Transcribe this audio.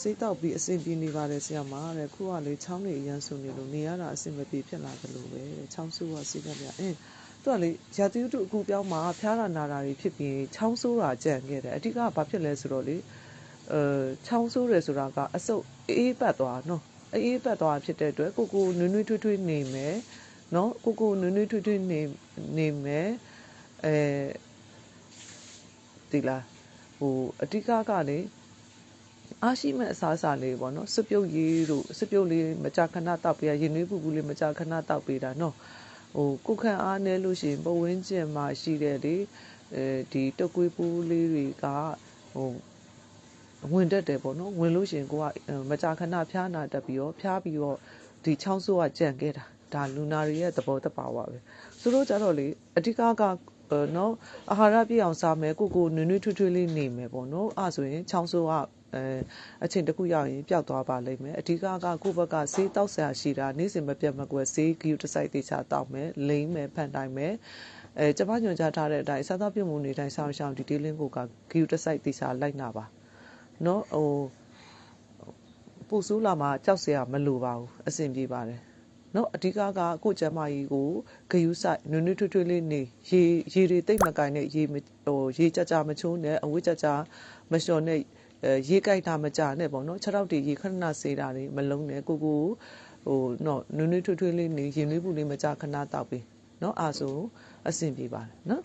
စိတ်တော့ပြီးအစဉ်ပြေနေပါတယ်ဆရာမတဲ့ခုကလေချောင်းတွေအရန်ဆိုနေလို့နေရတာအစဉ်မပြေဖြစ်လာတယ်လို့ပဲချောင်းဆိုးကစိတ်ကပြသူကလေရာသီဥတုအခုပြောင်းမှာဖျားတာနာတာတွေဖြစ်ပြီးချောင်းဆိုးတာကြံခဲ့တယ်အဓိကဘာဖြစ်လဲဆိုတော့လေချောင်းဆိုးတယ်ဆိုတာကအဆုပ်အေးပတ်သွားနော်အေးပတ်သွားဖြစ်တဲ့အတွက်ကိုနွေ့နွေ့ထွေးထွေးနေမယ်နော်ကိုနွေ့နွေ့ထွေးထွေးနေမယ်ဒီလားဟိုအဓိကကလေအားရှိမဲ့အစားအစာလေးပေါ့နော်စပြုတ်ရည်တို့စပြုတ်လေးမကြာခဏတောက်ပေးရရင်နွေးပူပူလေးမကြာခဏတောက်ပေးတာနော်ကိုခန့်အားနဲလို့ရှိရင်ပဝင်းကျင်မှာရှိတဲ့လေဒီတုတ်ကွေးပူးလေးတွေကဝင်တတ်တယ်ပေါ့နော်ဝင်လို့ရှိရင်ကိုကမကြာခဏဖျားနာတက်ပြီးတော့ဒီချောင်းဆိုးကကြံခဲ့တာဒါလူနာတွေရဲ့သဘောတဘာဝပဲဆိုတော့ကြတော့လေအဓိကနော်အာဟာရပြည့်အောင်စားမယ်ကိုနွေ့နွေ့ထွေးထွေးလေးနေမယ်ပေါ့နော်အဲ့ဆိုရင်ချောင်းဆိုးကအချိန်တစ်ခုရောက်ရင်ပျောက်သွားပါလိမ့်မယ်အဓိကကိုဘက်ကဆေးတောက်ဆရာရှိတာနေ့စဉ်မပြတ်မကွယ်ဆေးဂီယူတစ်စိုက်တေချာတောက်မယ်လိမ့်မယ်ဖန်တိုင်းမယ်ကျမညွှန်ကြားထားတဲ့အတိုင်းစားသောက်ပြုမှုနေတိုင်းဆောင်ဒီတေးလင်းကိုကဂီယူတစ်စိုက်တေချာလိုက်နာပါနော်ပူဆူလာမှာကြောက်စရာမလိုပါဘူးအဆင်ပြေပါတယ်နော်အဓိကကိုကျမကြီးကိုဂယူးဆိုင်နွေ့နွေ့ထွေးထွေးလေးနေရေတွေတိတ်မကင်နဲ့ရေကြမချိုးနဲ့အဝတ်ကြမလျှော်နဲ့ရေကြိုက်တာမကြနဲ့ပေါ့နော်6တော့ဒီရေခဏစေးတာတွေမလုံးနဲ့ကိုနော်နွေ့နွေ့ထွေးထွေးလေးနေရင်နွေးပူလေးမကြခဏတောက်ပြီးနော်အာဆိုအဆင်ပြေပါတယ်နော်